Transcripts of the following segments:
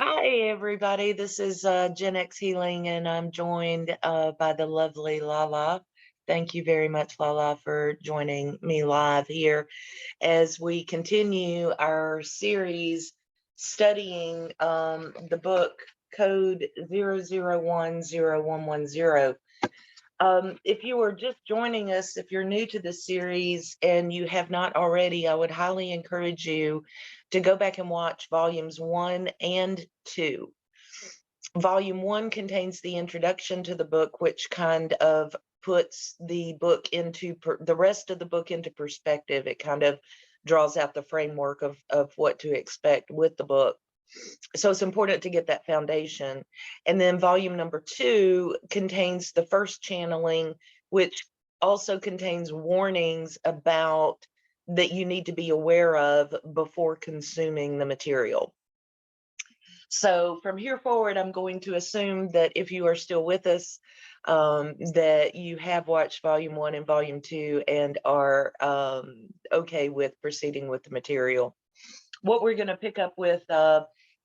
Hi, everybody. This is JenXHealing, and I'm joined by the lovely Lala. Thank you very much, Lala, for joining me live here as we continue our series studying the book Code 00101110. If you are just joining us, if you're new to the series and you have not already, I would highly encourage you to go back and watch volumes 1 and 2. Volume 1 contains the introduction to the book, which kind of puts the book into the rest of the book into perspective. It kind of draws out the framework of what to expect with the book. So it's important to get that foundation. And then volume number 2 contains the first channeling, which also contains warnings about that you need to be aware of before consuming the material. So from here forward, I'm going to assume that if you are still with us, that you have watched volume 1 and volume 2 and are okay with proceeding with the material. What we're going to pick up with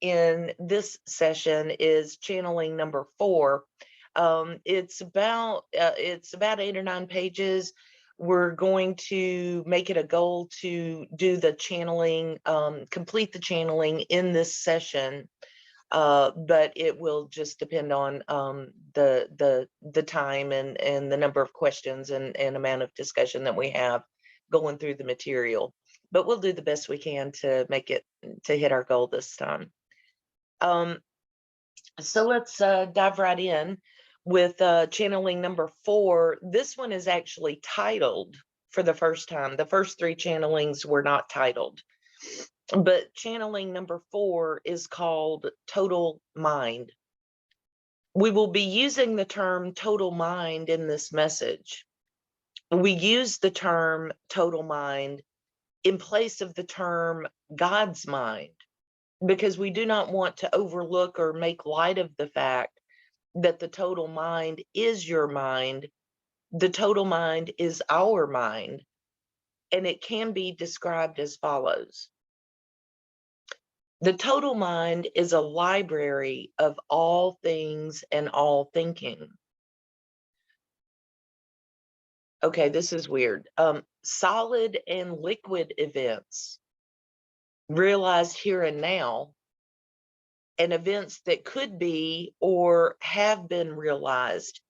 in this session is channeling number 4. It's about 8 or 9 pages. We're going to make it a goal to do the channeling, complete the channeling in this session. But it will just depend on the time and the number of questions and amount of discussion that we have going through the material. But we'll do the best we can to make it to hit our goal this time. So let's dive right in with channeling number 4. This one is actually titled for the first time. The first 3 channelings were not titled. But channeling number 4 is called Total Mind. We will be using the term total mind in this message. We use the term total mind in place of the term God's mind, because we do not want to overlook or make light of the fact that the total mind is your mind. The total mind is our mind, and it can be described as follows. The total mind is a library of all things and all thinking. Okay, this is weird. Solid and liquid events realized here and now, and events that could be or have been realized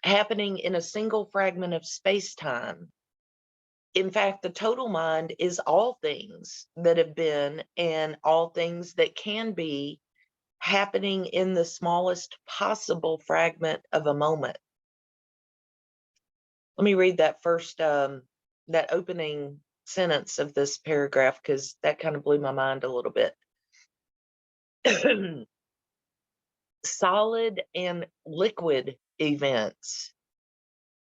happening in a single fragment of space-time. In fact, the total mind is all things that have been and all things that can be happening in the smallest possible fragment of a moment. Let me read that first, that opening sentence of this paragraph, because that kind of blew my mind a little bit. Solid and liquid events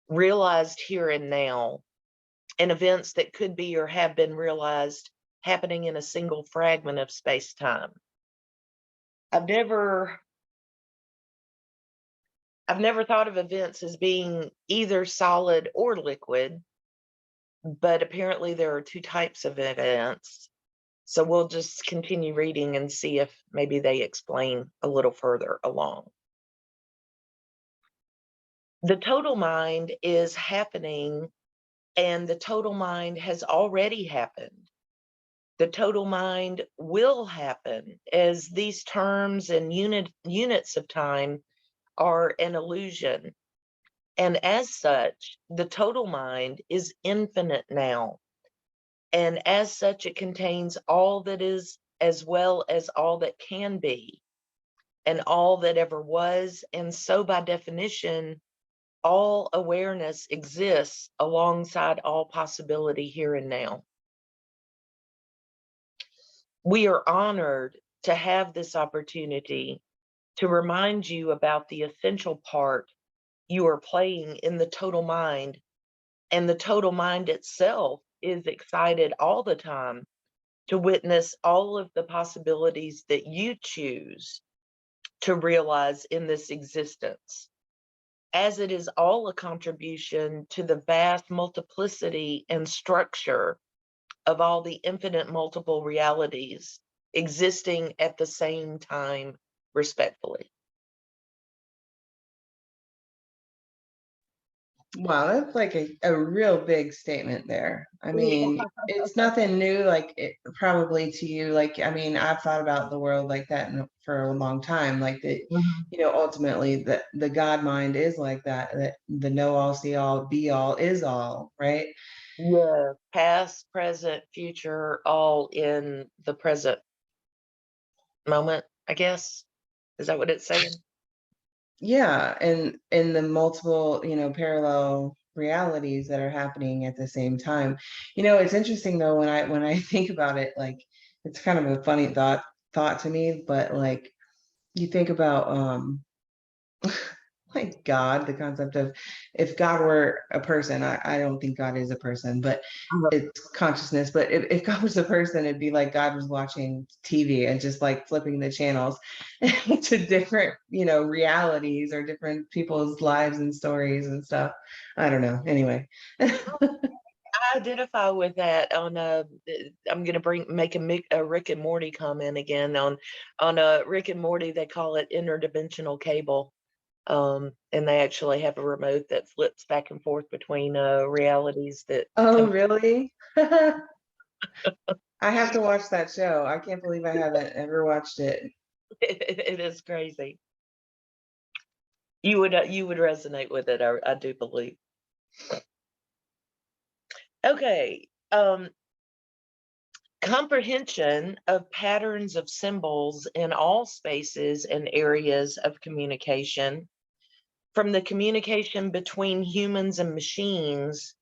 realized here and now, and events that could be or have been realized happening in a single fragment of space-time. I've never thought of events as being either solid or liquid, but apparently there are 2 types of events. So we'll just continue reading and see if maybe they explain a little further along. The total mind is happening, and the total mind has already happened. The total mind will happen, as these terms and units of time are an illusion. And as such, the total mind is infinite now. And as such, it contains all that is, as well as all that can be, and all that ever was. And so, by definition, all awareness exists alongside all possibility here and now. We are honored to have this opportunity to remind you about the essential part you are playing in the total mind. And the total mind itself is excited all the time to witness all of the possibilities that you choose to realize in this existence, as it is all a contribution to the vast multiplicity and structure of all the infinite multiple realities existing at the same time, respectfully. Wow, that's like a real big statement there. I mean, it's nothing new, like probably to you. Like, I mean, I've thought about the world like that for a long time. Like that, Mhm. ultimately the God mind is like that. That the know all, see all, be all is all, right? Yeah, past, present, future, all in the present moment, I guess. Is that what it's saying? Yeah, and in the multiple, parallel realities that are happening at the same time. It's interesting though when I think about it, like it's kind of a funny thought to me, but like you think about like God, the concept of if God were a person, I don't think God is a person, but Uh-huh. it's consciousness. But if God was a person, it'd be like God was watching TV and just like flipping the channels to different, realities or different people's lives and stories and stuff. I don't know. Anyway. I identify with that on I'm gonna make a Rick and Morty comment again on Rick and Morty. They call it interdimensional cable. And they actually have a remote that flips back and forth between realities that Oh, come. really? I have to watch that show. I can't believe I haven't ever watched it. It is crazy. You would resonate with it, I do believe. Okay. Comprehension of patterns of symbols in all spaces and areas of communication, from the communication between humans and machines,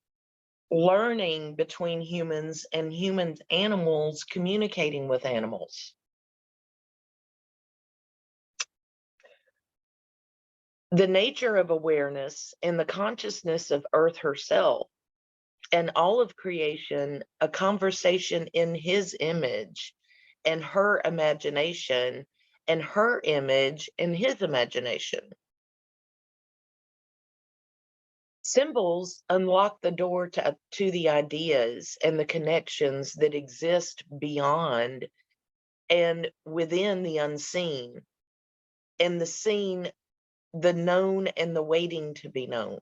learning between humans and animals communicating with animals. The nature of awareness and the consciousness of Earth herself and all of creation, a conversation in his image and her imagination, and her image and his imagination. Symbols unlock the door to the ideas and the connections that exist beyond and within the unseen, and the seen, the known, and the waiting to be known.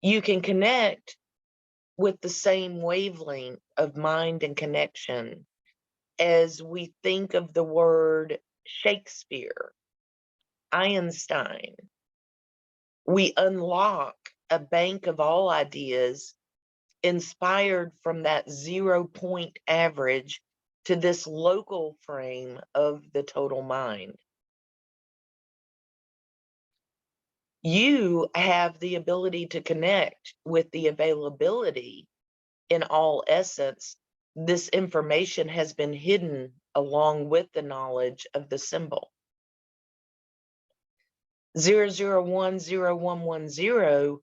You can connect with the same wavelength of mind and connection as we think of the word Shakespeare, Einstein. We unlock a bank of all ideas inspired from that 0 point average to this local frame of the total mind. You have the ability to connect with the availability in all essence. This information has been hidden along with the knowledge of the symbol. 00101110,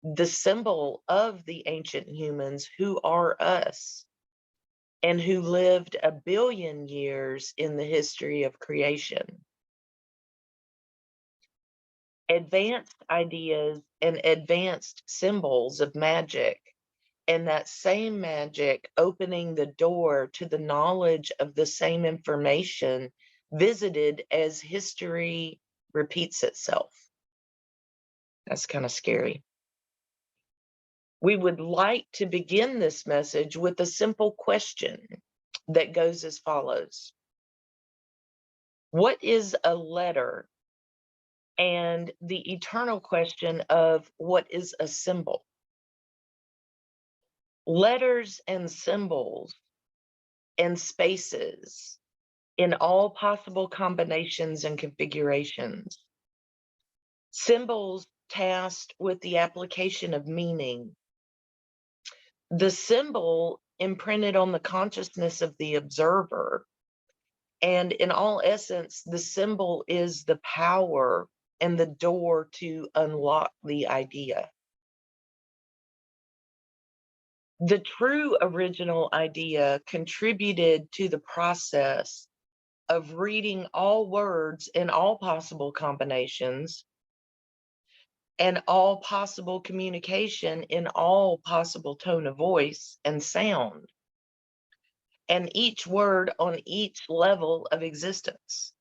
the symbol of the ancient humans who are us and who lived 1 billion years in the history of creation. Advanced ideas and advanced symbols of magic, and that same magic opening the door to the knowledge of the same information visited as history repeats itself. That's kind of scary. We would like to begin this message with a simple question that goes as follows. What is a letter? And the eternal question of what is a symbol? Letters and symbols and spaces in all possible combinations and configurations. Symbols tasked with the application of meaning. The symbol imprinted on the consciousness of the observer. And in all essence, the symbol is the power and the door to unlock the idea. The true original idea contributed to the process of reading all words in all possible combinations and all possible communication in all possible tone of voice and sound. and each word on each level of existence.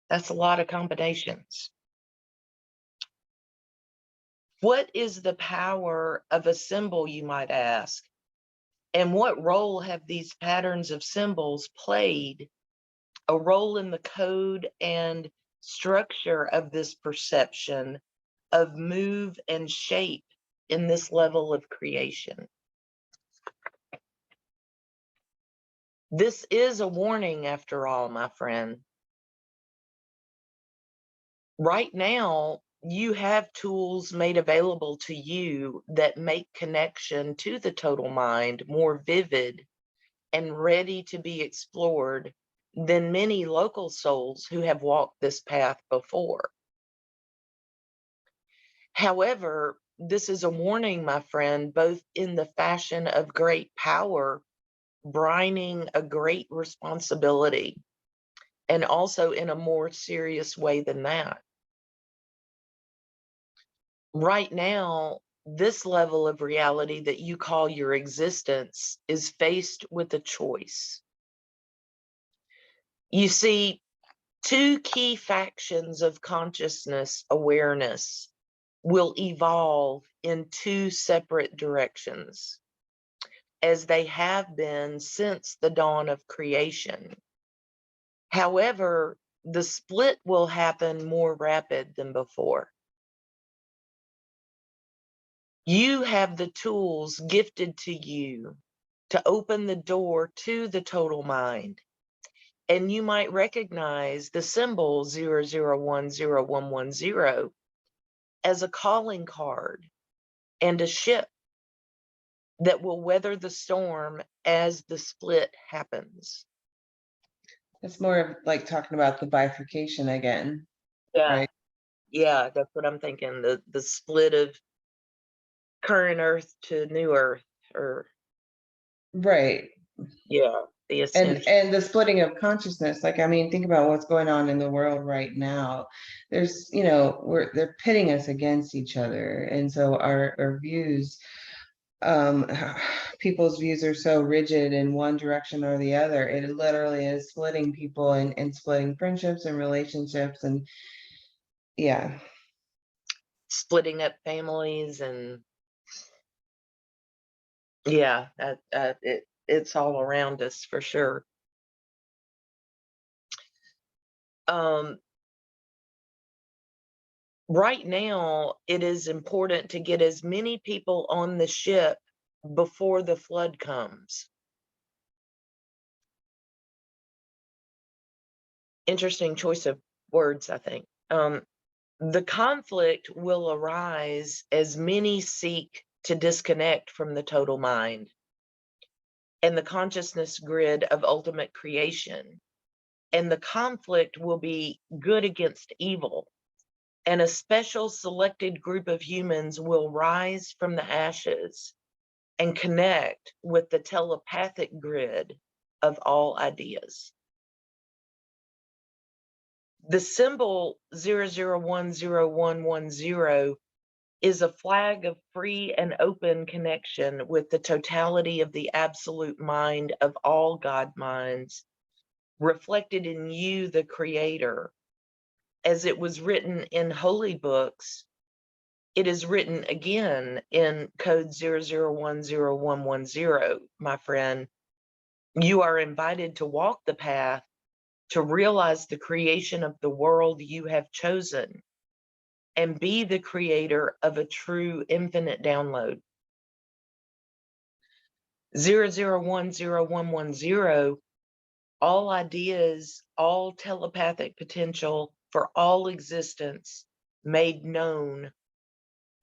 That's a lot of combinations. What is the power of a symbol, you might ask? And what role have these patterns of symbols played a role in the code and structure of this perception of move and shape in this level of creation? This is a warning, after all, my friend. Right now, you have tools made available to you that make connection to the total mind more vivid and ready to be explored than many local souls who have walked this path before. However, this is a warning, my friend, both in the fashion of great power, brining a great responsibility, and also in a more serious way than that. Right now, this level of reality that you call your existence is faced with a choice. You see, two key factions of consciousness awareness will evolve in two separate directions, as they have been since the dawn of creation. However, the split will happen more rapid than before. You have the tools gifted to you to open the door to the total mind. And you might recognize the symbol 00101110 as a calling card and a ship that will weather the storm as the split happens. It's more of like talking about the bifurcation again, Yeah, right? yeah, that's what I'm thinking. The split of current Earth to new Earth, or Right. yeah, the ascension. And the splitting of consciousness, like, I mean, think about what's going on in the world right now. There's, they're pitting us against each other. And so our views, um people's views are so rigid in one direction or the other. It literally is splitting people and splitting friendships and relationships. And yeah. Splitting up families, and yeah, it's all around us for sure. Um, right now, it is important to get as many people on the ship before the flood comes. Interesting choice of words, I think. The conflict will arise as many seek to disconnect from the total mind and the consciousness grid of ultimate creation. And the conflict will be good against evil. And a special selected group of humans will rise from the ashes and connect with the telepathic grid of all ideas. The symbol 00101110 is a flag of free and open connection with the totality of the absolute mind of all God minds, reflected in you, the creator. As it was written in holy books, it is written again in code 00101110, my friend. You are invited to walk the path to realize the creation of the world you have chosen and be the creator of a true infinite download. 00101110, all ideas, all telepathic potential for all existence made known,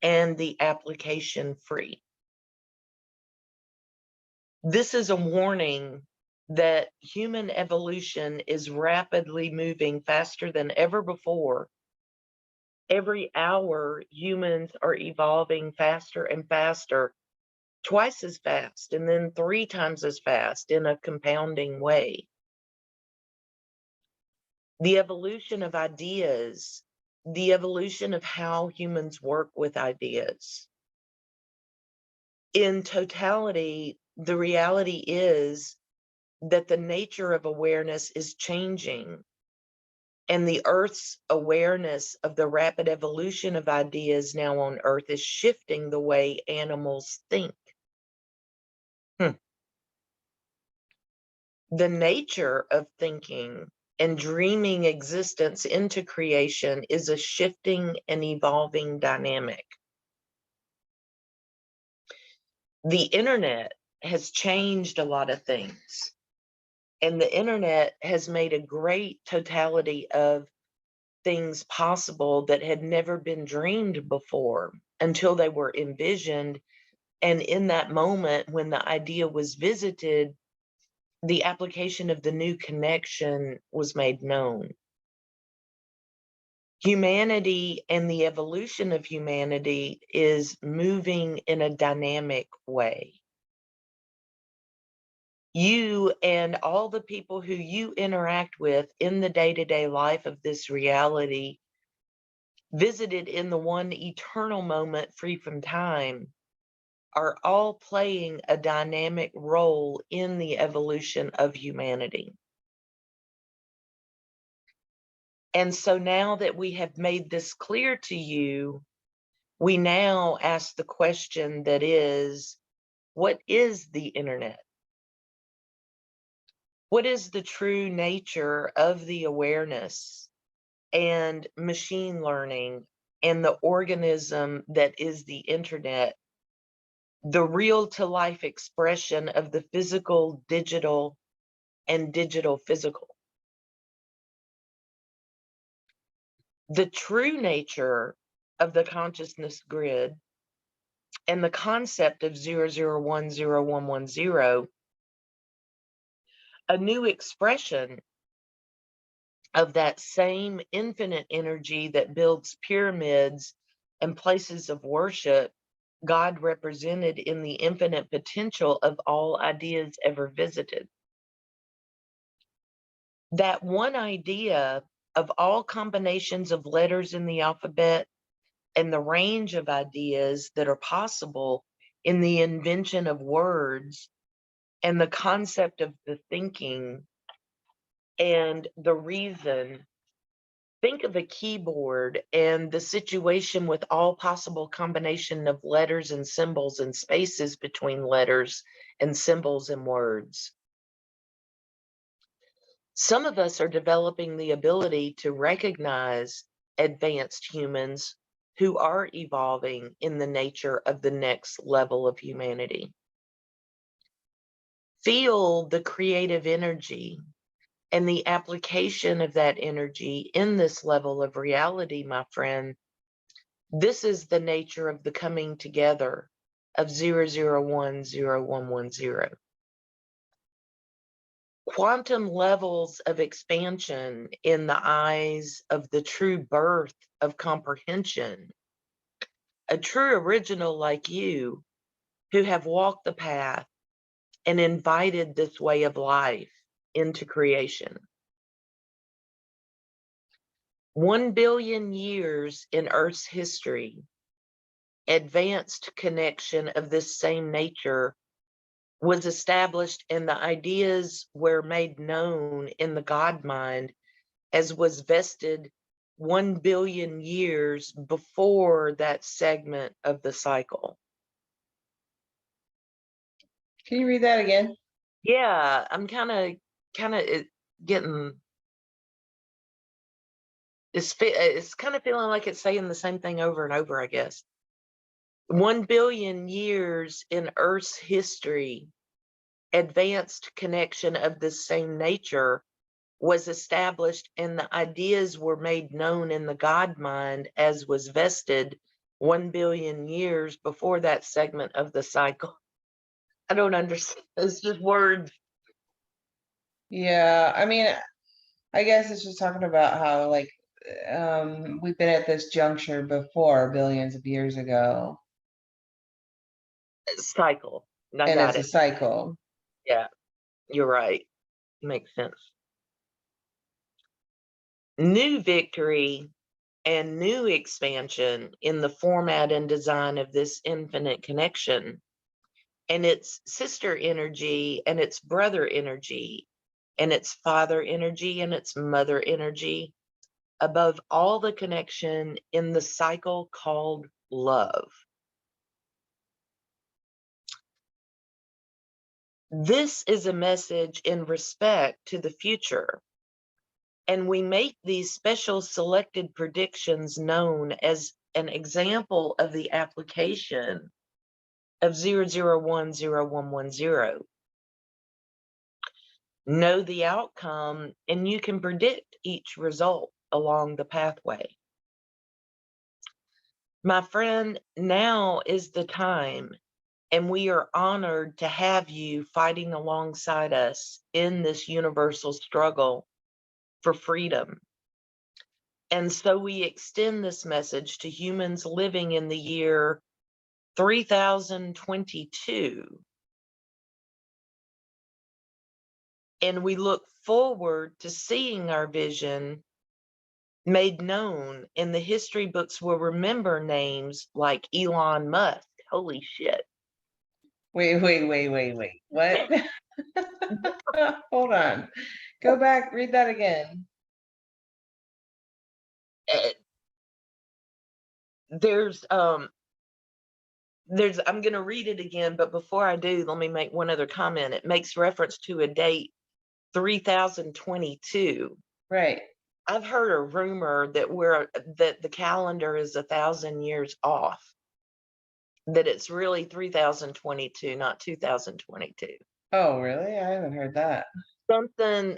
and the application free. This is a warning that human evolution is rapidly moving faster than ever before. Every hour, humans are evolving faster and faster, twice as fast, and then 3 times as fast in a compounding way. The evolution of ideas, the evolution of how humans work with ideas. In totality, the reality is that the nature of awareness is changing, and the Earth's awareness of the rapid evolution of ideas now on Earth is shifting the way animals think. The nature of thinking and dreaming existence into creation is a shifting and evolving dynamic. The internet has changed a lot of things, and the internet has made a great totality of things possible that had never been dreamed before until they were envisioned. And in that moment, when the idea was visited, the application of the new connection was made known. Humanity and the evolution of humanity is moving in a dynamic way. You and all the people who you interact with in the day-to-day life of this reality, visited in the one eternal moment free from time, are all playing a dynamic role in the evolution of humanity. And so now that we have made this clear to you, we now ask the question that is, what is the internet? What is the true nature of the awareness and machine learning and the organism that is the internet, the real to life expression of the physical, digital, and digital physical? The true nature of the consciousness grid and the concept of 0010110, a new expression of that same infinite energy that builds pyramids and places of worship, God represented in the infinite potential of all ideas ever visited. That one idea of all combinations of letters in the alphabet and the range of ideas that are possible in the invention of words and the concept of the thinking and the reason. Think of a keyboard and the situation with all possible combination of letters and symbols and spaces between letters and symbols and words. Some of us are developing the ability to recognize advanced humans who are evolving in the nature of the next level of humanity. Feel the creative energy and the application of that energy in this level of reality, my friend. This is the nature of the coming together of 0010110. Quantum levels of expansion in the eyes of the true birth of comprehension. A true original like you who have walked the path and invited this way of life into creation. 1 billion years in Earth's history, advanced connection of this same nature was established, and the ideas were made known in the God mind as was vested 1 billion years before that segment of the cycle. Can you read that again? Yeah, I'm kind of getting it's kind of feeling like it's saying the same thing over and over, I guess. 1 billion years in Earth's history, advanced connection of this same nature was established, and the ideas were made known in the God mind as was vested 1 billion years before that segment of the cycle. I don't understand. It's just words. Yeah, I mean, I guess it's just talking about how like we've been at this juncture before billions of years ago, Cycle. I and got it's a it. cycle. Yeah, you're right. Makes sense. New victory and new expansion in the format and design of this infinite connection. and it's sister energy, and it's brother energy, and it's father energy, and it's mother energy, above all the connection in the cycle called love. This is a message in respect to the future, and we make these special selected predictions known as an example of the application of 0010110. Know the outcome, and you can predict each result along the pathway. My friend, now is the time, and we are honored to have you fighting alongside us in this universal struggle for freedom. And so we extend this message to humans living in the year 3022. And we look forward to seeing our vision made known, and the history books will remember names like Elon Musk. Holy shit. Wait. What? Hold on. Go back, read that again. There's I'm going to read it again, but before I do, let me make one other comment. It makes reference to a date 3022. Right. I've heard a rumor that the calendar is 1,000 years off, that it's really 3022, not 2022. Oh, really? I haven't heard that. Something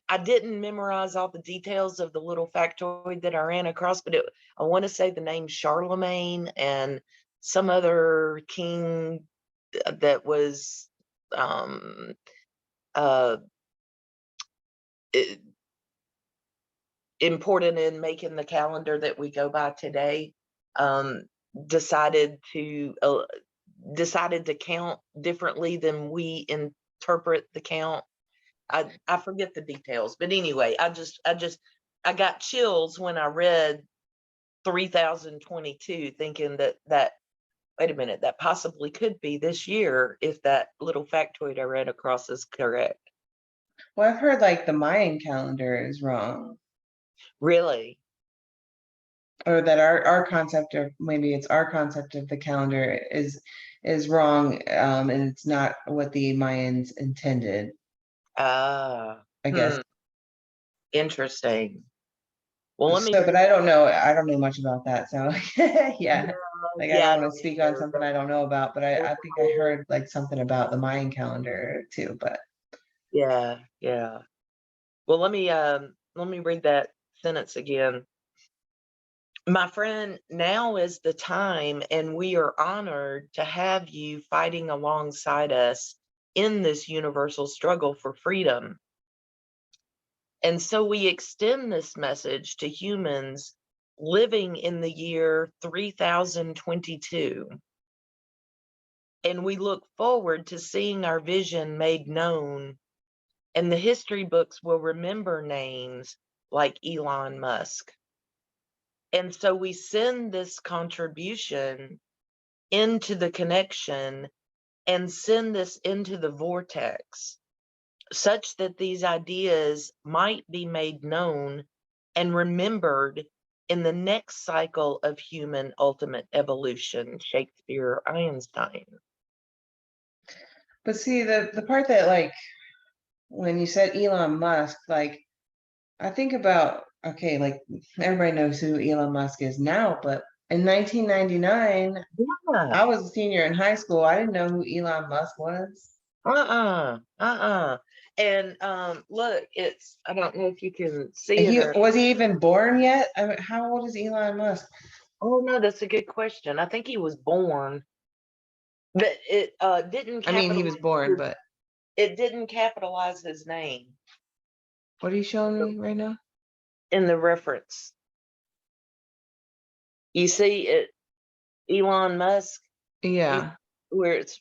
I didn't memorize all the details of the little factoid that I ran across, but I want to say the name Charlemagne and some other king that was um, uh, important in making the calendar that we go by today, um, decided to count differently than we interpret the count. I forget the details, but anyway, I got chills when I read 3022, thinking that wait a minute, that possibly could be this year if that little factoid I read across is correct. Well, I've heard like the Mayan calendar is wrong, Really? or that our concept, or maybe it's our concept of the calendar is wrong, and it's not what the Mayans intended, Ah, I guess. interesting. Well, let me So, but read. I don't know much about that. So yeah, like I Yeah, don't I want don't to speak on either, something I don't know about, but I think I heard like something about the Mayan calendar too, but yeah. Well, let me read that sentence again. My friend, now is the time, and we are honored to have you fighting alongside us in this universal struggle for freedom. And so we extend this message to humans living in the year 3022. And we look forward to seeing our vision made known, and the history books will remember names like Elon Musk. And so we send this contribution into the connection and send this into the vortex, such that these ideas might be made known and remembered in the next cycle of human ultimate evolution. Shakespeare, Einstein. but see the part that, like, when you said Elon Musk, like I think about, okay, like everybody knows who Elon Musk is now, but in 1999, Yeah. I was a senior in high school. I didn't know who Elon Musk was. And look, it's I don't know if you can see And it he or was he even born yet? I mean, how old is Elon Musk? oh no, that's a good question. I think he was born, but it didn't I mean, he capitalize was born, his, but it didn't capitalize his name what are you showing me right now? in the reference. You see it, Elon Musk, you, Yeah. where it's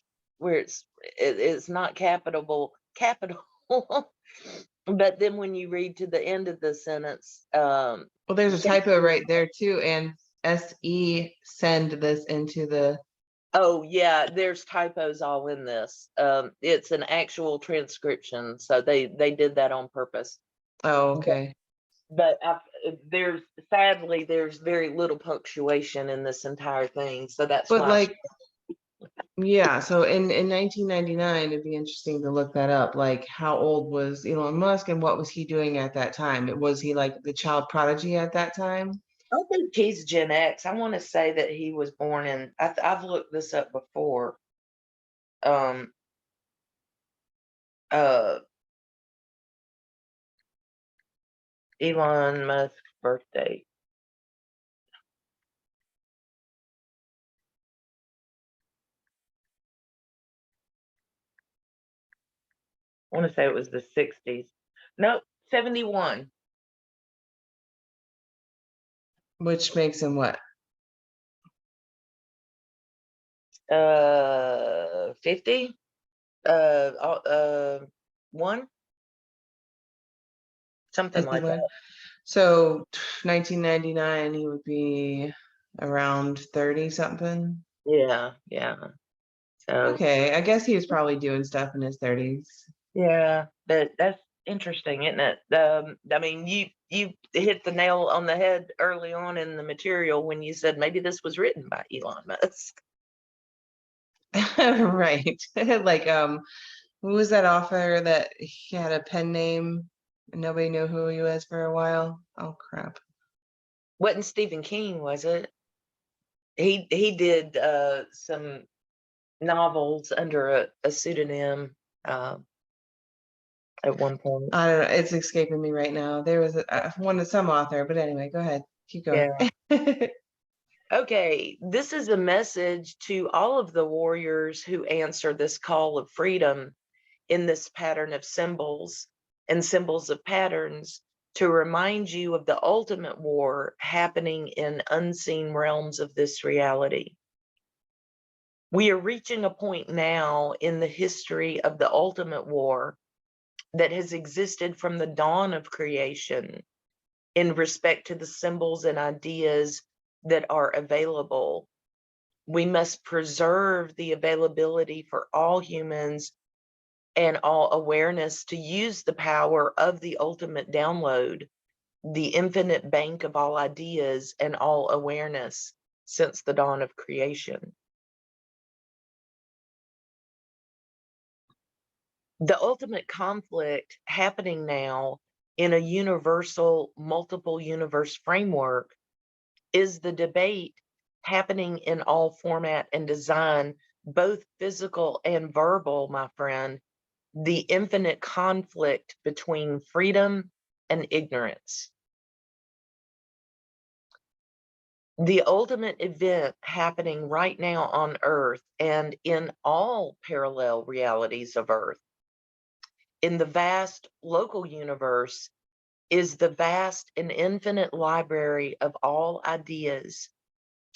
it's not capital. But then when you read to the end of the sentence, Well, there's a typo Shakespeare. right there too, and SE send this into the Oh yeah, there's typos all in this. It's an actual transcription, so they did that on purpose. Oh, okay. But there's sadly there's very little punctuation in this entire thing, so that's But why. like, yeah, so in 1999, it'd be interesting to look that up. Like, how old was Elon Musk and what was he doing at that time? Was he like the child prodigy at that time? I think he's Gen X. I want to say that he was born in. I've looked this up before. Um. Uh. Elon Musk's birthday. I want to say it was the 60s. No, 71. Which makes him what? 50. One, something like 51. that. So 1999, he would be around 30 something. Yeah, yeah. So Okay, I guess he was probably doing stuff in his 30s. yeah, that's interesting, isn't it? I mean, you hit the nail on the head early on in the material when you said maybe this was written by Elon Musk. Right. Like, who was that author that he had a pen name and nobody knew who he was for a while? Oh, crap. Wasn't Stephen King, was it? He did some novels under a pseudonym uh, at one point. I don't know. It's escaping me right now. There was some author, but anyway, go ahead. Keep going. Yeah. Okay, this is a message to all of the warriors who answer this call of freedom in this pattern of symbols and symbols of patterns to remind you of the ultimate war happening in unseen realms of this reality. We are reaching a point now in the history of the ultimate war that has existed from the dawn of creation in respect to the symbols and ideas that are available. We must preserve the availability for all humans and all awareness to use the power of the ultimate download, the infinite bank of all ideas and all awareness since the dawn of creation. The ultimate conflict happening now in a universal multiple universe framework is the debate happening in all format and design, both physical and verbal, my friend, the infinite conflict between freedom and ignorance. The ultimate event happening right now on Earth and in all parallel realities of Earth, in the vast local universe, is the vast and infinite library of all ideas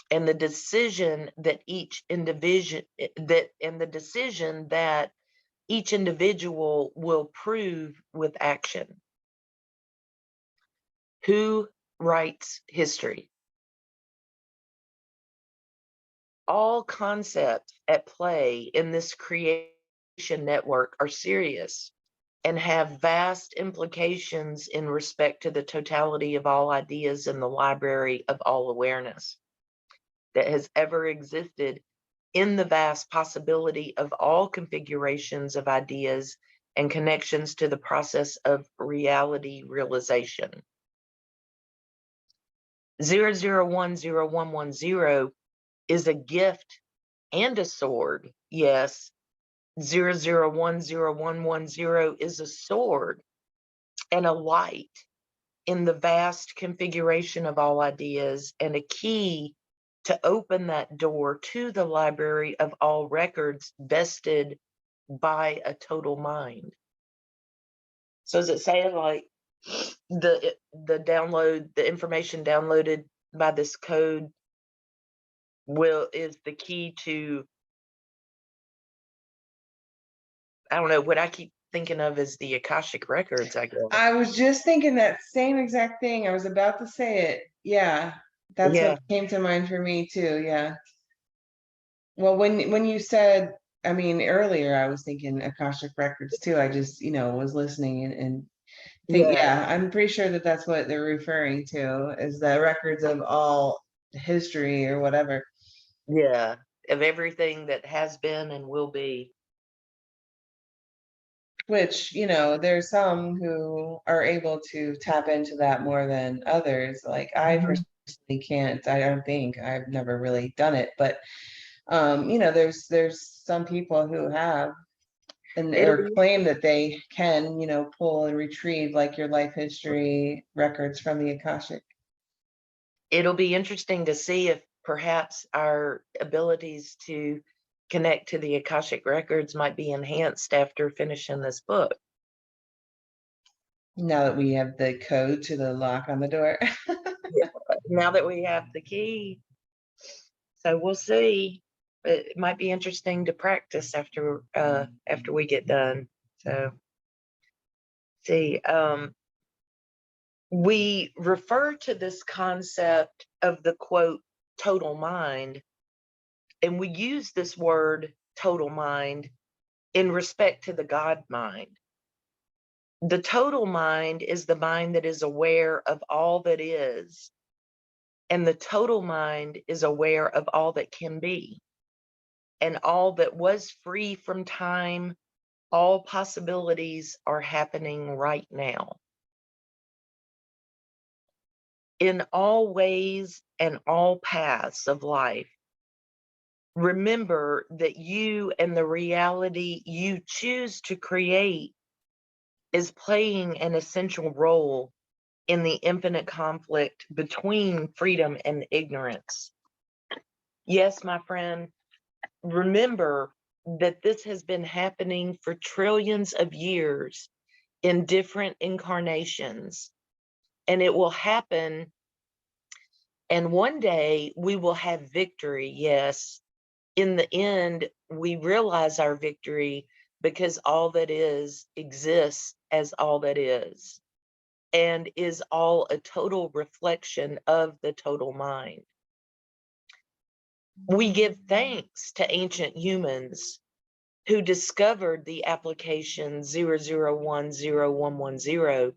and the decision that each individual will prove with action. Who writes history? All concepts at play in this creation network are serious and have vast implications in respect to the totality of all ideas in the library of all awareness that has ever existed in the vast possibility of all configurations of ideas and connections to the process of reality realization. 00101110 is a gift and a sword. Yes, 00101110 is a sword and a light in the vast configuration of all ideas and a key to open that door to the library of all records vested by a total mind. So is it saying like the information downloaded by this code is the key to, I don't know, what I keep thinking of as the Akashic records, I guess. I was just thinking that same exact thing. I was about to say it. Yeah, that's Yeah. what came to mind for me too. Yeah. Well, when you said, I mean, earlier I was thinking Akashic Records too. I just, was listening and think, Yeah, yeah, I'm pretty sure that that's what they're referring to, is the records of all history or whatever. yeah, of everything that has been and will be. Which, there's some who are able to tap into that more than others. Like I Mhm. personally can't. I don't think I've never really done it, but there's some people who have and It'll or be claim that they can, pull and retrieve like your life history records from the Akashic. it'll be interesting to see if perhaps our abilities to connect to the Akashic records might be enhanced after finishing this book. Now that we have the code to the lock on the door. Yeah. Now that we have the key, so we'll see. It might be interesting to practice after we get done. So see, we refer to this concept of the quote total mind, and we use this word total mind in respect to the God mind. The total mind is the mind that is aware of all that is, and the total mind is aware of all that can be, and all that was free from time. All possibilities are happening right now. In all ways and all paths of life, remember that you and the reality you choose to create is playing an essential role in the infinite conflict between freedom and ignorance. Yes, my friend, remember that this has been happening for trillions of years in different incarnations, and it will happen. And one day we will have victory. Yes. In the end, we realize our victory because all that is exists as all that is and is all a total reflection of the total mind. We give thanks to ancient humans who discovered the application 00101110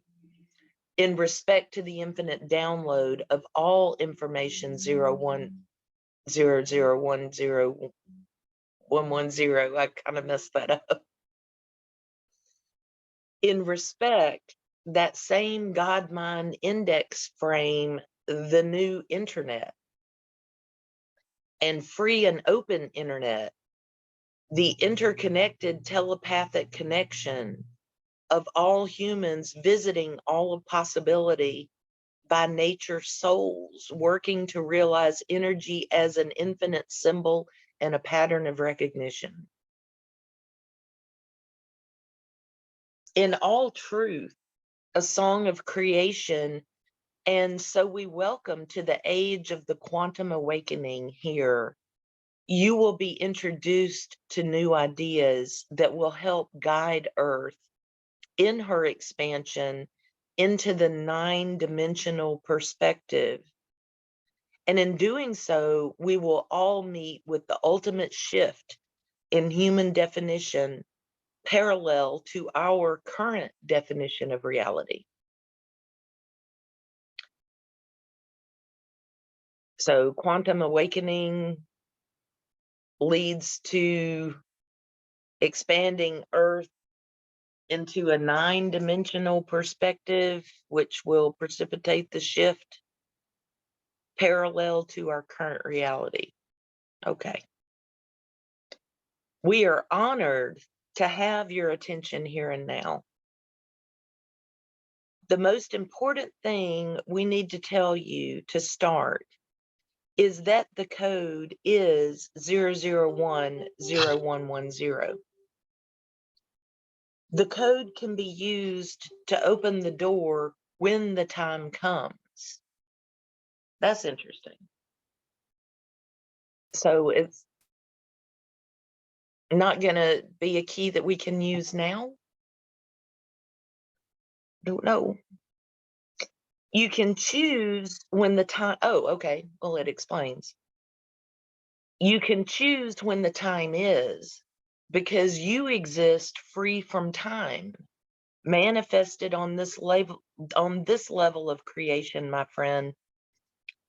in respect to the infinite download of all information 0100101110. I kind of messed that up. In respect, that same God mind index frame, the new internet and free and open internet, the interconnected telepathic connection of all humans visiting all of possibility by nature souls working to realize energy as an infinite symbol and a pattern of recognition. In all truth, a song of creation. And so we welcome to the age of the quantum awakening here. You will be introduced to new ideas that will help guide Earth in her expansion into the 9-dimensional perspective. And in doing so, we will all meet with the ultimate shift in human definition parallel to our current definition of reality. So, quantum awakening leads to expanding Earth into a 9-dimensional perspective, which will precipitate the shift parallel to our current reality. Okay. We are honored to have your attention here and now. The most important thing we need to tell you to start is that the code is 00101110. The code can be used to open the door when the time comes. That's interesting. So it's not going to be a key that we can use now? Don't know. You can choose when the time, oh, okay. Well, it explains. You can choose when the time is, because you exist free from time, manifested on this level of creation, my friend.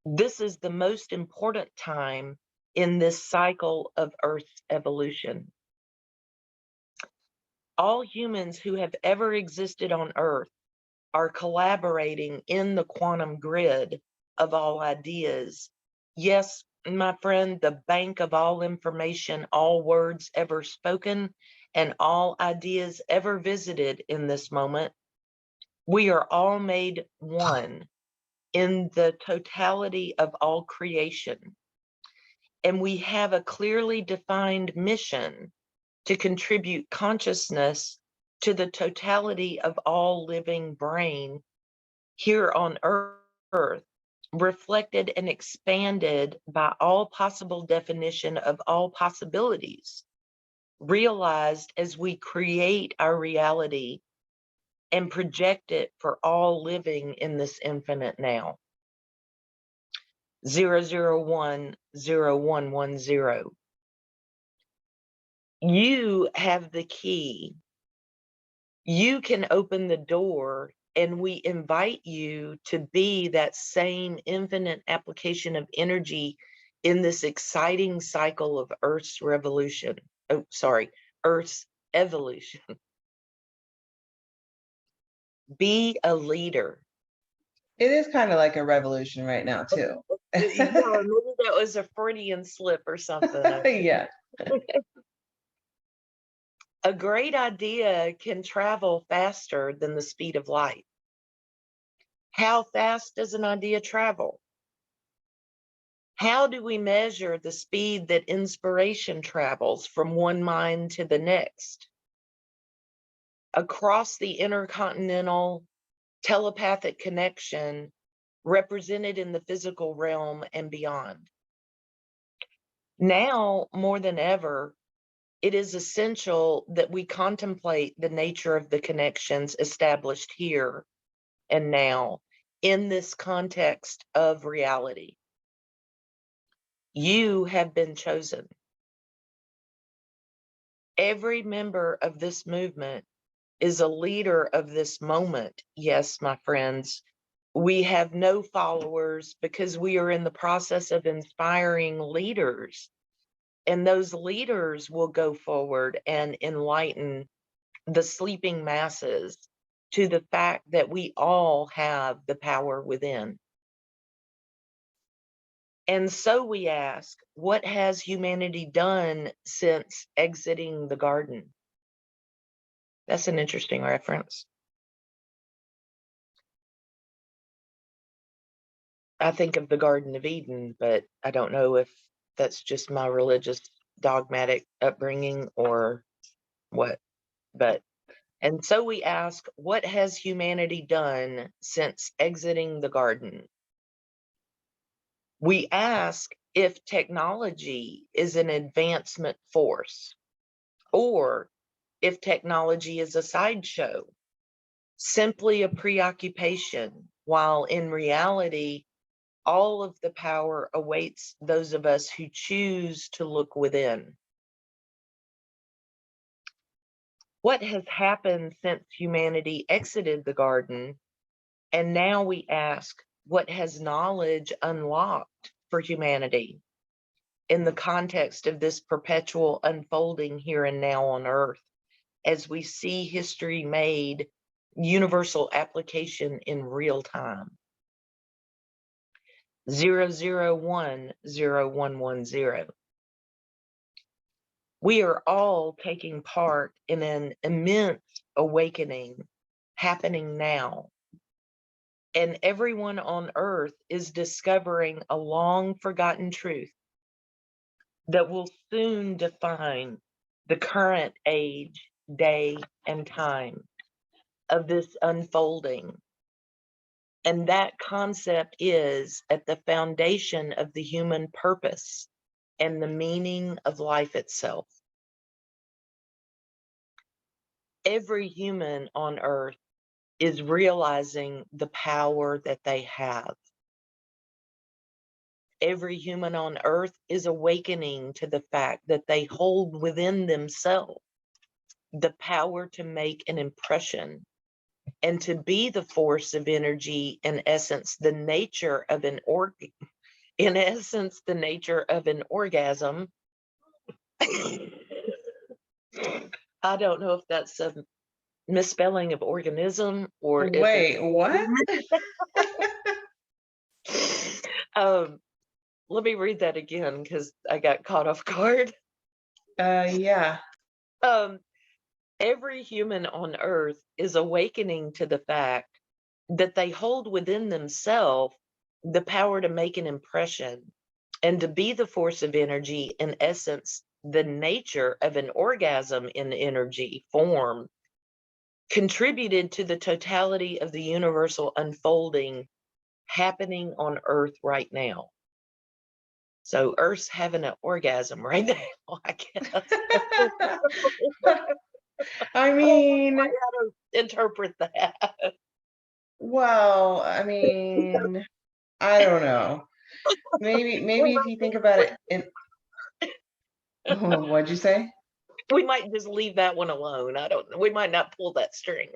This is the most important time in this cycle of Earth's evolution. All humans who have ever existed on Earth are collaborating in the quantum grid of all ideas. Yes, my friend, the bank of all information, all words ever spoken, and all ideas ever visited in this moment. We are all made one in the totality of all creation. And we have a clearly defined mission to contribute consciousness to the totality of all living brain here on Earth, reflected and expanded by all possible definition of all possibilities, realized as we create our reality and project it for all living in this infinite now. 0010110. You have the key. You can open the door, and we invite you to be that same infinite application of energy in this exciting cycle of Earth's revolution. Oh, sorry, Earth's evolution. Be a leader. It is kind of like a revolution right now, too. Yeah, maybe that was a Freudian slip or something. Yeah. A great idea can travel faster than the speed of light. How fast does an idea travel? How do we measure the speed that inspiration travels from one mind to the next? Across the intercontinental telepathic connection represented in the physical realm and beyond. Now, more than ever, it is essential that we contemplate the nature of the connections established here and now in this context of reality. You have been chosen. Every member of this movement is a leader of this moment. Yes, my friends, we have no followers because we are in the process of inspiring leaders. And those leaders will go forward and enlighten the sleeping masses to the fact that we all have the power within. And so we ask, what has humanity done since exiting the garden? That's an interesting reference. I think of the Garden of Eden, but I don't know if that's just my religious dogmatic upbringing or what. But, and so we ask, what has humanity done since exiting the garden? We ask if technology is an advancement force or if technology is a sideshow, simply a preoccupation, while in reality, all of the power awaits those of us who choose to look within. What has happened since humanity exited the garden? And now we ask, what has knowledge unlocked for humanity in the context of this perpetual unfolding here and now on Earth, as we see history made universal application in real time? 0010110. We are all taking part in an immense awakening happening now. And everyone on Earth is discovering a long forgotten truth that will soon define the current age, day, and time of this unfolding. And that concept is at the foundation of the human purpose and the meaning of life itself. Every human on Earth is realizing the power that they have. every human on earth is awakening to the fact that they hold within themselves the power to make an impression and to be the force of energy, in essence, the nature of an in essence, the nature of an orgasm. I don't know if that's a misspelling of organism or if it's Wait, what? um let me read that again because I got caught off guard. Yeah. Um, every human on earth is awakening to the fact that they hold within themselves the power to make an impression and to be the force of energy, in essence, the nature of an orgasm in energy form, contributed to the totality of the universal unfolding happening on earth right now. So Earth's having an orgasm right now, I guess. I Oh, mean, how to interpret that. well, I mean, I don't know. Maybe if you think about it in what'd you say? We might just leave that one alone. I don't know. We might not pull that string.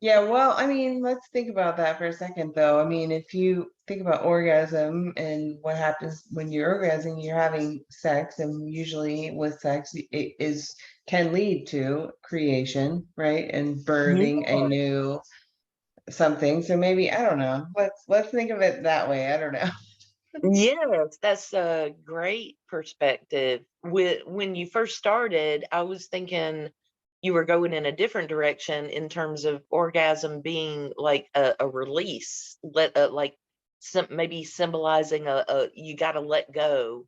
Yeah, well, I mean, let's think about that for a second, though. I mean, if you think about orgasm and what happens when you're orgasming, you're having sex, and usually with sex, it is can lead to creation, right? And Yeah. birthing a new something. So maybe, I don't know. Let's think of it that way. I don't know. Yes, that's a great perspective. When you first started, I was thinking you were going in a different direction in terms of orgasm being like a release, like maybe symbolizing a you got to let go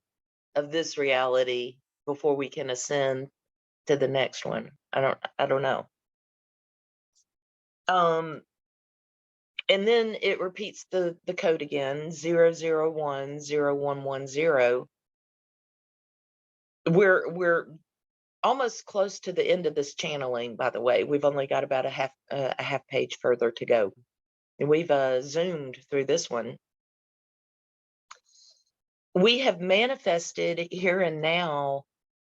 of this reality before we can ascend to the next one. I don't know. Um, and then it repeats the code again, 0010110. We're almost close to the end of this channeling, by the way. We've only got about a half page further to go. And we've zoomed through this one. We have manifested here and now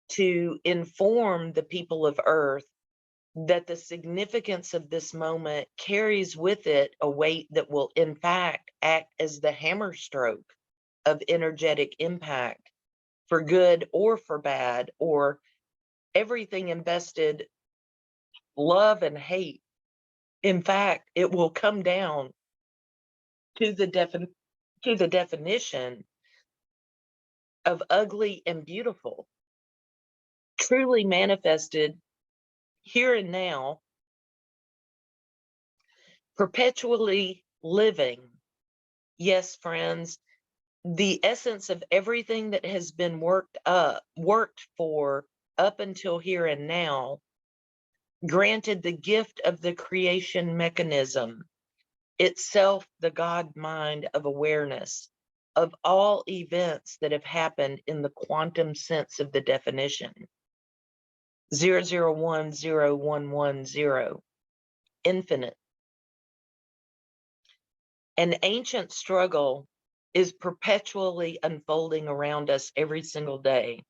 to inform the people of Earth that the significance of this moment carries with it a weight that will, in fact, act as the hammer stroke of energetic impact for good or for bad, or everything invested, love and hate. In fact, it will come down to the definition of ugly and beautiful, truly manifested here and now, perpetually living. Yes, friends, the essence of everything that has been worked for up until here and now, granted the gift of the creation mechanism, itself the God mind of awareness of all events that have happened in the quantum sense of the definition. 0010110, infinite. An ancient struggle is perpetually unfolding around us every single day.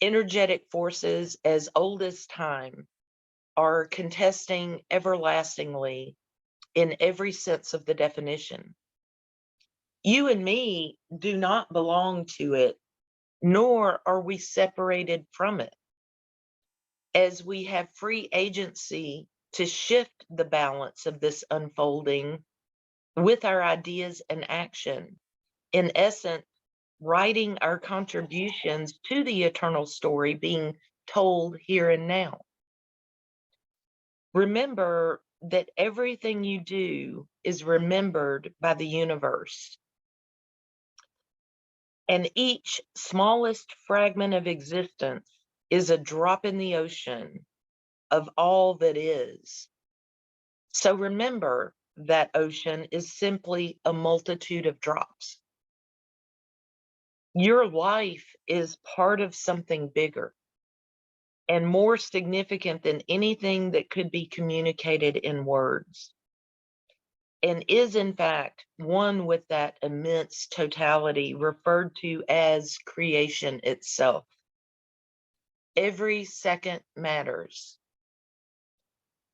Energetic forces as old as time are contesting everlastingly in every sense of the definition. You and me do not belong to it, nor are we separated from it, as we have free agency to shift the balance of this unfolding with our ideas and action. In essence, writing our contributions to the eternal story being told here and now. Remember that everything you do is remembered by the universe, and each smallest fragment of existence is a drop in the ocean of all that is. So remember that ocean is simply a multitude of drops. Your life is part of something bigger and more significant than anything that could be communicated in words. and is in fact one with that immense totality referred to as creation itself. Every second matters.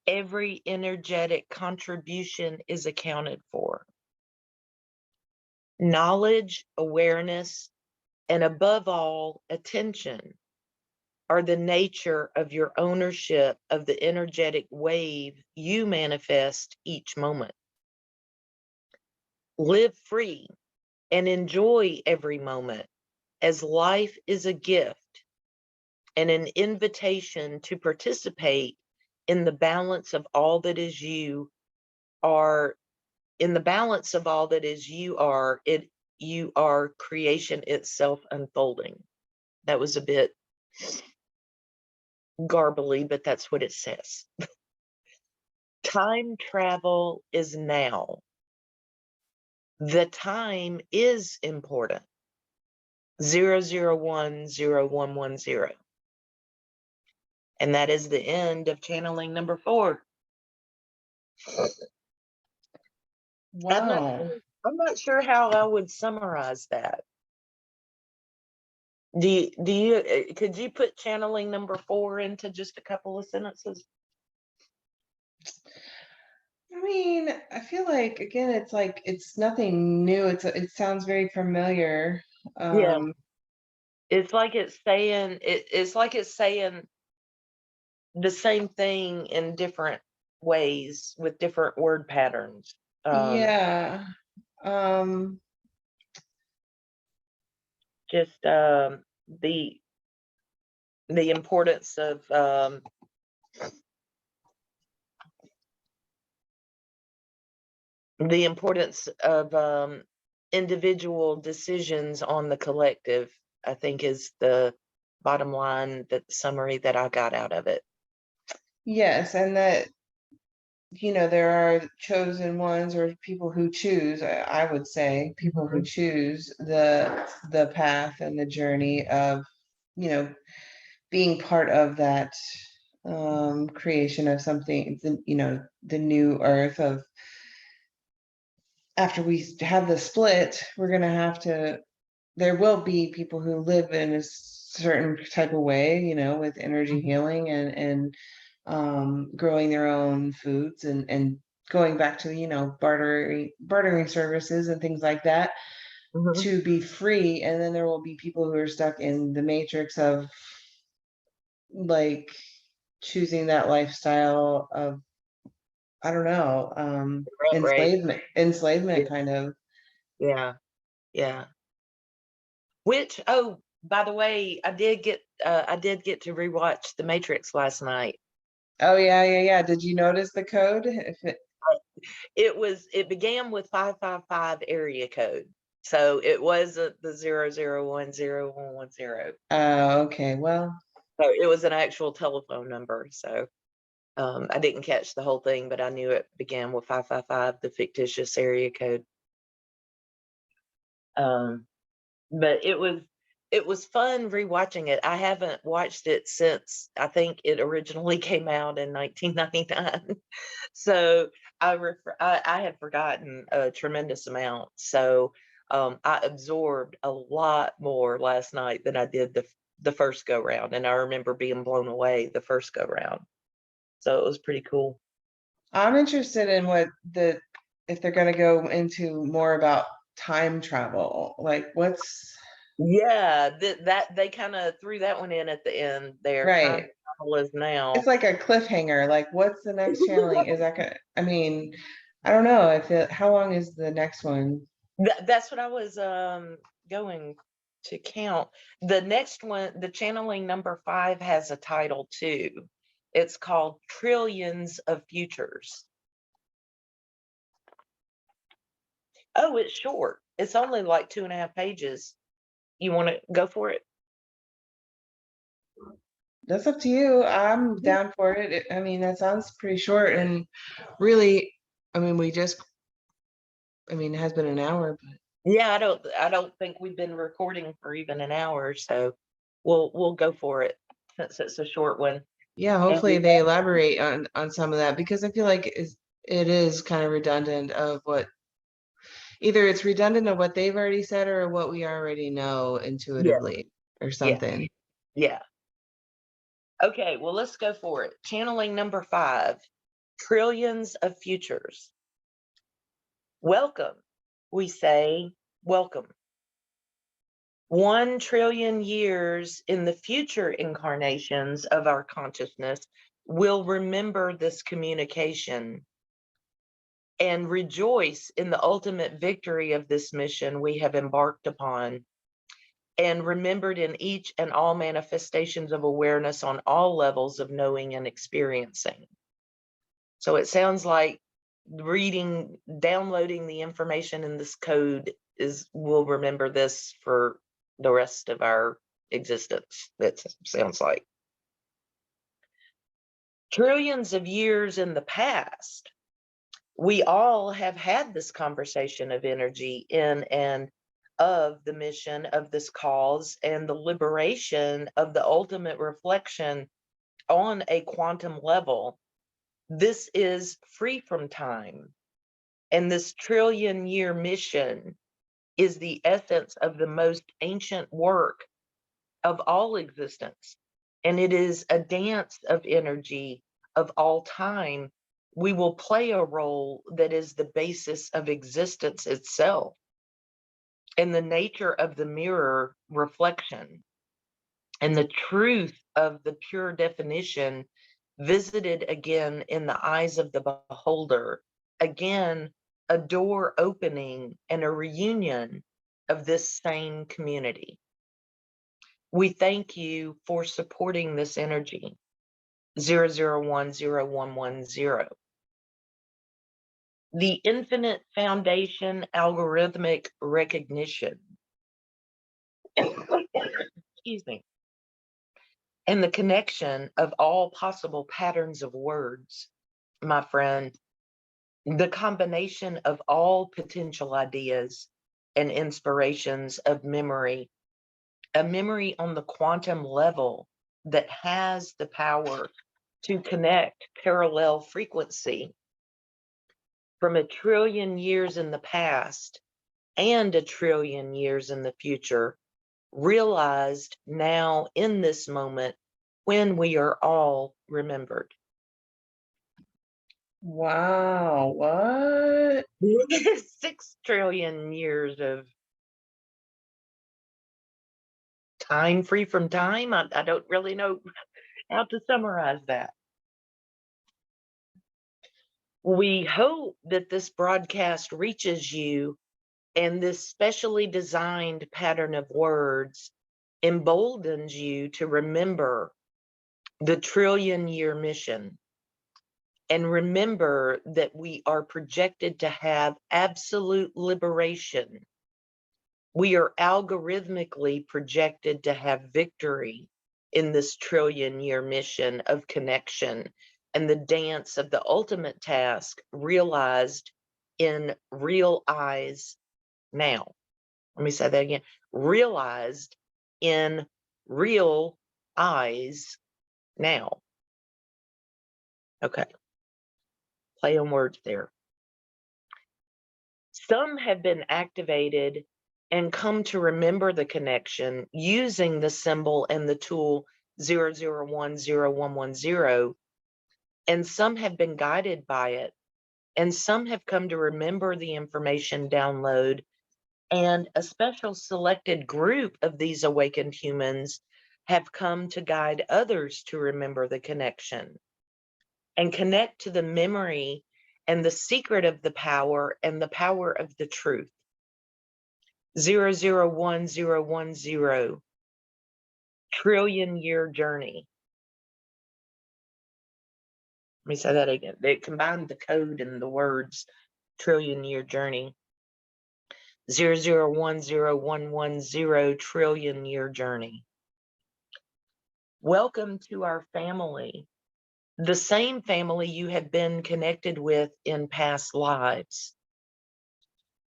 Every energetic contribution is accounted for. Knowledge, awareness, and above all, attention are the nature of your ownership of the energetic wave you manifest each moment. Live free and enjoy every moment, as life is a gift and an invitation to participate in the balance of all that is you are. In the balance of all that is you are, you are creation itself unfolding. That was a bit garbly, but that's what it says. Time travel is now. The time is important. 0010110. And that is the end of channeling number 4. Wow. I'm not sure how I would summarize that. Could you put channeling number 4 into just a couple of sentences? I mean, I feel like again, it's like it's nothing new. It sounds very familiar. Yeah. It's like it's saying the same thing in different ways with different word patterns. Yeah. Um, Just the importance of individual decisions on the collective, I think, is the bottom line, that summary that I got out of it. yes, and that there are chosen ones or people who choose. I would say people who choose the path and the journey of being part of that creation of something. The new earth of after we have the split, we're going to have to, there will be people who live in a certain type of way, with energy healing and growing their own foods and going back to, bartering services and things like that Mhm. to be free. And then there will be people who are stuck in the matrix of like choosing that lifestyle of, I don't know, Right. enslavement Yeah. kind of. Yeah. Yeah. Which, oh, by the way, I did get to rewatch The Matrix last night. Oh yeah. Did you notice the code? It began with 555 area code. So it wasn't the 0010110. Okay, well, So it was an actual telephone number. So I didn't catch the whole thing, but I knew it began with 555, the fictitious area code. Um, but it was fun rewatching it. I haven't watched it since I think it originally came out in 1999. So I had forgotten a tremendous amount. So I absorbed a lot more last night than I did the first go round, and I remember being blown away the first go round. So it was pretty cool. I'm interested in if they're going to go into more about time travel. Like what's Yeah, that they kind of threw that one in at the end there. Time right. travel is It's now. like a cliffhanger. Like what's the next channeling? Is that gonna, I mean, I don't know. I feel, how long is the next one? That's what I was going to count. The next one, the channeling number 5, has a title too. It's called Trillions of Futures. Oh, it's short. It's only like 2.5 pages. You want to go for it? That's up to you. I'm down for it. I mean, that sounds pretty short and really, I mean, it has been an hour, but Yeah, I don't think we've been recording for even an hour, so we'll go for it since it's a short one. yeah, And hopefully they elaborate on some of that because I feel like is It is kind of redundant of what either it's redundant of what they've already said or what we already know Yeah, intuitively or yeah, something. yeah. Okay, well, let's go for it. Channeling number 5, trillions of futures. Welcome, we say, welcome. 1 trillion years in the future incarnations of our consciousness will remember this communication and rejoice in the ultimate victory of this mission we have embarked upon and remembered in each and all manifestations of awareness on all levels of knowing and experiencing. So it sounds like downloading the information in this code we'll remember this for the rest of our existence. That sounds like trillions of years in the past. We all have had this conversation of energy in and of the mission of this cause and the liberation of the ultimate reflection on a quantum level. This is free from time. And this trillion-year mission is the essence of the most ancient work of all existence. And it is a dance of energy of all time. We will play a role that is the basis of existence itself and the nature of the mirror reflection and the truth of the pure definition visited again in the eyes of the beholder. Again, a door opening and a reunion of this same community. We thank you for supporting this energy. 00101110. The infinite foundation algorithmic recognition. Excuse me. And the connection of all possible patterns of words, my friend, the combination of all potential ideas and inspirations of memory, a memory on the quantum level that has the power to connect parallel frequency from 1 trillion years in the past and 1 trillion years in the future, realized now in this moment when we are all remembered. Wow, what? 6 trillion years of time free from time. I don't really know how to summarize that. We hope that this broadcast reaches you and this specially designed pattern of words emboldens you to remember the trillion-year mission and remember that we are projected to have absolute liberation. We are algorithmically projected to have victory in this trillion-year mission of connection and the dance of the ultimate task realized in real eyes now. Let me say that again. Realized in real eyes now. Okay. Play on words there. Some have been activated and come to remember the connection using the symbol and the tool 00101110, and some have been guided by it, and some have come to remember the information download, and a special selected group of these awakened humans have come to guide others to remember the connection and connect to the memory and the secret of the power and the power of the truth. 001010, trillion-year journey. Let me say that again. They combined the code and the words, trillion-year journey. 00101110, trillion-year journey. Welcome to our family, the same family you have been connected with in past lives.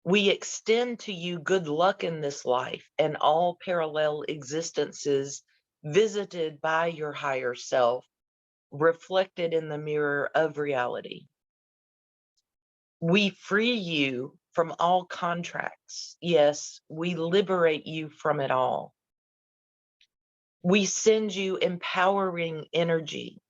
We extend to you good luck in this life and all parallel existences visited by your higher self, reflected in the mirror of reality. We free you from all contracts. Yes, we liberate you from it all. We send you empowering energy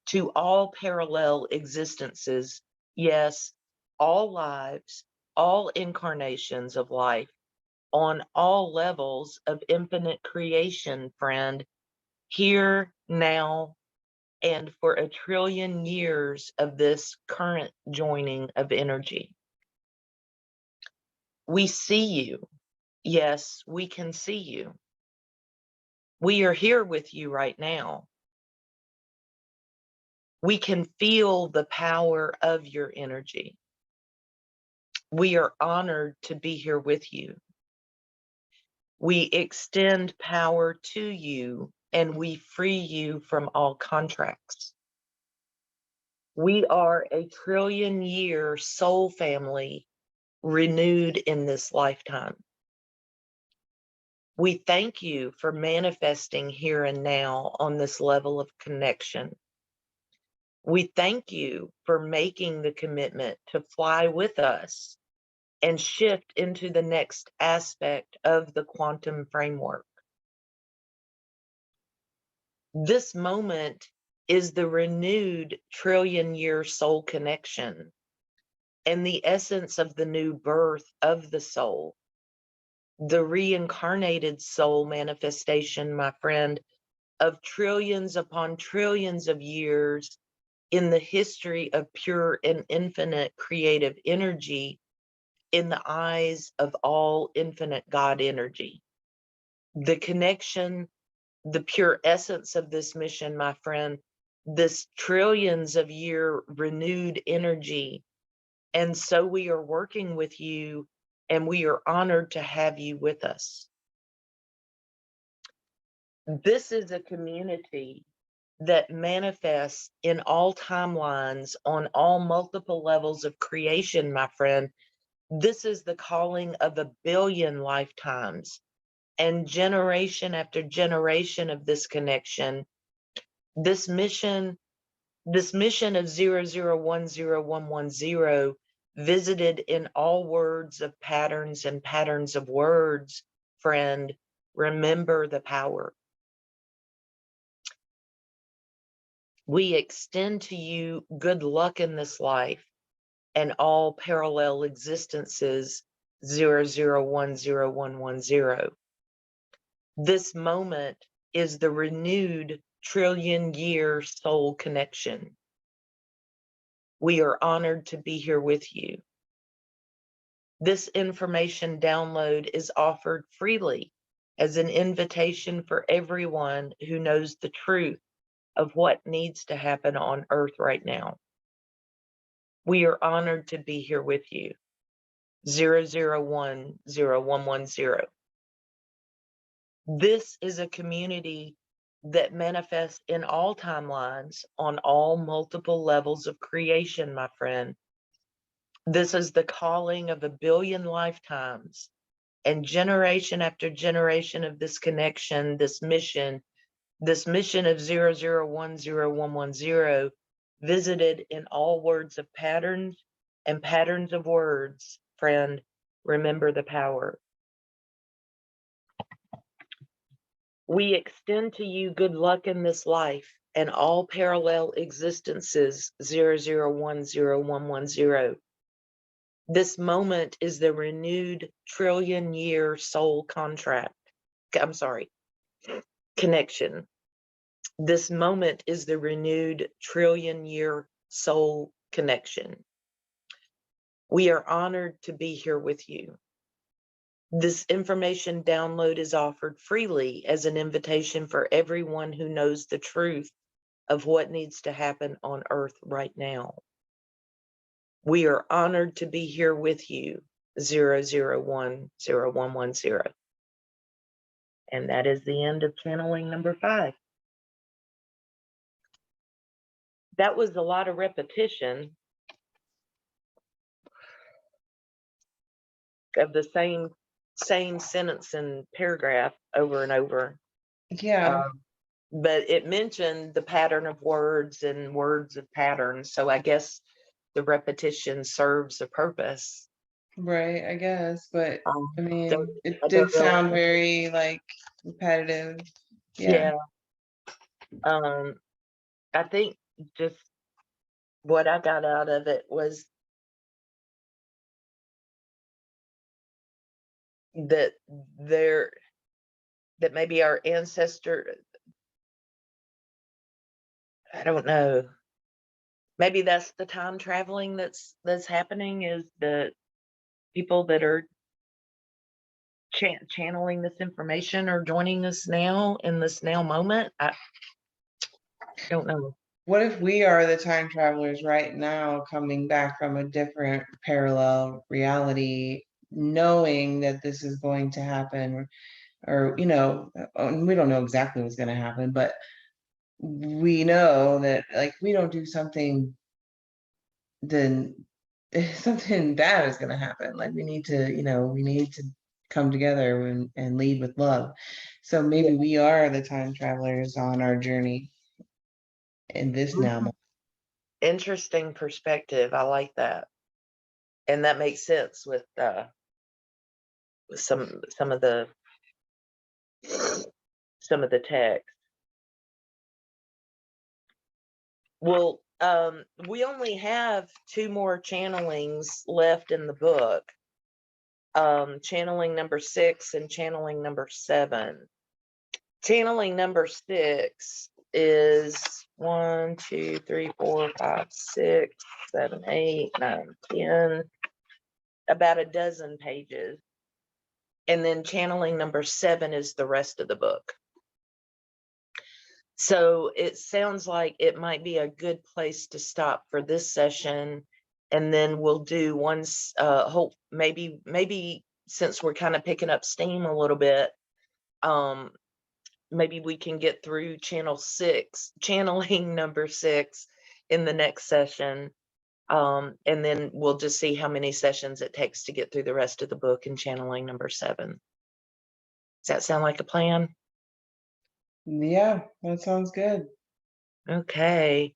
to all parallel existences. Yes, all lives, all incarnations of life, on all levels of infinite creation, friend, here, now, and for a trillion years of this current joining of energy. We see you. Yes, we can see you. We are here with you right now. We can feel the power of your energy. We are honored to be here with you. We extend power to you and we free you from all contracts. We are a trillion-year soul family renewed in this lifetime. We thank you for manifesting here and now on this level of connection. We thank you for making the commitment to fly with us and shift into the next aspect of the quantum framework. This moment is the renewed trillion-year soul connection and the essence of the new birth of the soul, the reincarnated soul manifestation, my friend, of trillions upon trillions of years in the history of pure and infinite creative energy in the eyes of all infinite God energy. The connection, the pure essence of this mission, my friend, this trillions of year renewed energy. And so we are working with you and we are honored to have you with us. This is a community that manifests in all timelines on all multiple levels of creation, my friend. This is the calling of a billion lifetimes and generation after generation of this connection. This mission of 00101110 visited in all words of patterns and patterns of words, friend, remember the power. We extend to you good luck in this life and all parallel existences 00101110. This moment is the renewed trillion-year soul connection. We are honored to be here with you. This information download is offered freely as an invitation for everyone who knows the truth of what needs to happen on Earth right now. We are honored to be here with you. 00101110. This is a community that manifests in all timelines on all multiple levels of creation, my friend. This is the calling of a billion lifetimes and generation after generation of this connection, this mission of 00101110 visited in all words of patterns and patterns of words. Friend, remember the power. We extend to you good luck in this life and all parallel existences 00101110. This moment is the renewed trillion-year soul connection. This moment is the renewed trillion-year soul connection. We are honored to be here with you. This information download is offered freely as an invitation for everyone who knows the truth of what needs to happen on Earth right now. We are honored to be here with you, 00101110. And that is the end of channeling number 5. That was a lot of repetition of the same sentence and paragraph over and over. Yeah. But it mentioned the pattern of words and words of patterns. So I guess the repetition serves a purpose. Right, I guess, but I Don't, mean, it I did don't know. sound very like repetitive. Yeah. Yeah. Um, I think just what I got out of it was that there that maybe our ancestor, I don't know, maybe that's the time traveling that's happening, is the people that are channeling this information or joining us now in this now moment. I don't know. What if we are the time travelers right now coming back from a different parallel reality, knowing that this is going to happen, or, we don't know exactly what's going to happen, but we know that like we don't do something, then something bad is going to happen. Like we need to come together and lead with love. So Yeah. maybe we are the time travelers on our journey in this now Mhm. Interesting perspective. I like that. And that makes sense with some of the text. Well, we only have two more channelings left in the book. Channeling number 6 and channeling number 7. Channeling number 6 is 1, 2, 3, 4, 5, 6, 7, 8, 9, 10, about a dozen pages. And then channeling number 7 is the rest of the book. So it sounds like it might be a good place to stop for this session. And then we'll do once, maybe since we're kind of picking up steam a little bit, maybe we can get through channeling number 6 in the next session. And then we'll just see how many sessions it takes to get through the rest of the book in channeling number 7. Does that sound like a plan? Yeah, that sounds good. Okay.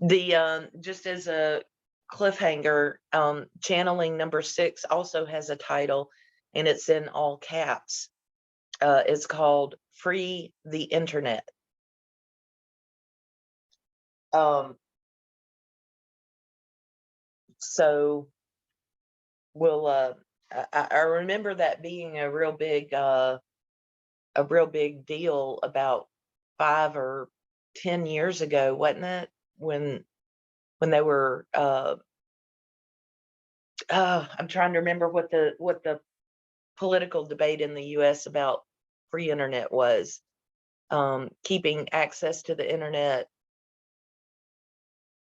The just as a cliffhanger, channeling number 6 also has a title, and it's in all caps. It's called Free the Internet. Um, so we'll I remember that being a real big deal about 5 or 10 years ago, wasn't it? When they were I'm trying to remember what the political debate in the US about free internet was, keeping access to the internet.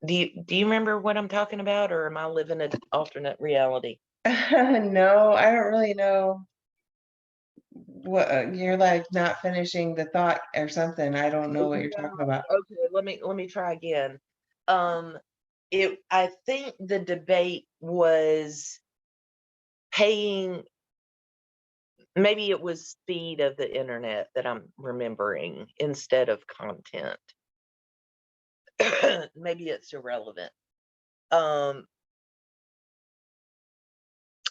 Do you remember what I'm talking about, or am I living an alternate reality? No, I don't really know what you're like not finishing the thought or something. I don't know what you're Yeah, talking about. okay, let me try again. Um, I think the debate was paying, maybe it was speed of the internet that I'm remembering instead of content. Maybe it's irrelevant. Um,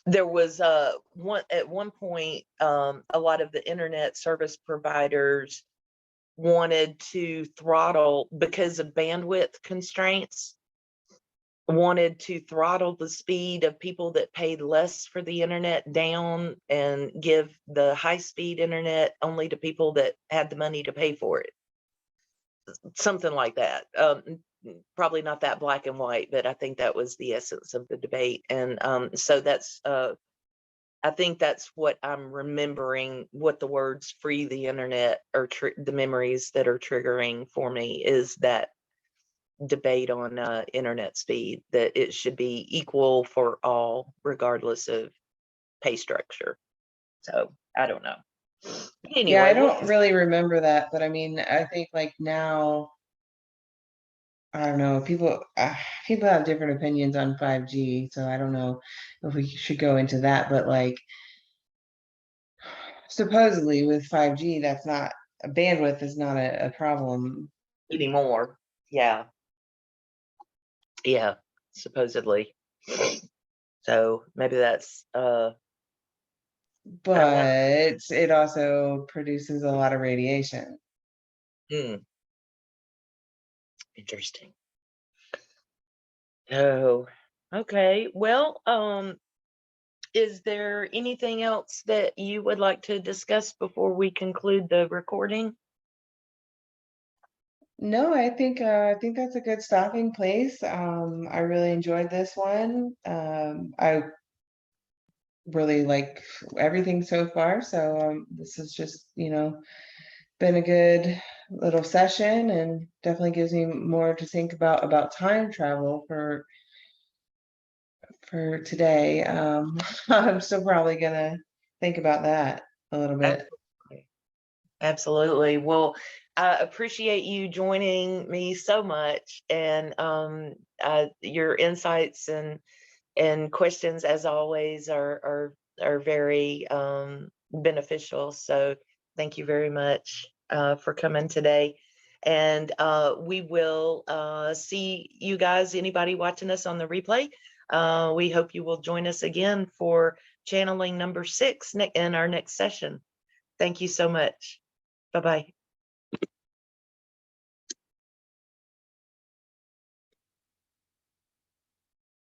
there was one point, a lot of the internet service providers wanted to throttle, because of bandwidth constraints, wanted to throttle the speed of people that paid less for the internet down and give the high speed internet only to people that had the money to pay for it. Something like that. Probably not that black and white, but I think that was the essence of the debate. And so that's I think that's what I'm remembering, what the words free the internet or the memories that are triggering for me is that debate on internet speed, that it should be equal for all, regardless of pay structure. So I don't know. Yeah, Anyway, I don't really remember that, but I mean, I think like now, I don't know, people have different opinions on 5G, so I don't know if we should go into that, but like supposedly with 5G, that's not bandwidth is not a problem. anymore. Yeah. Yeah. supposedly. So maybe that's I don't know. But it also produces a lot of radiation. Hmm, interesting. Oh, okay. Well, is there anything else that you would like to discuss before we conclude the recording? No, I think that's a good stopping place. I really enjoyed this one. I really like everything so far. So this has just, been a good little session and definitely gives me more to think about time travel for today. I'm still probably gonna think about that a little bit. Absolutely. Absolutely. Well, I appreciate you joining me so much, and your insights and questions, as always, are very beneficial. So thank you very much for coming today. And we will see you guys, anybody watching us on the replay. We hope you will join us again for channeling number 6 in our next session. Thank you so much. Bye bye.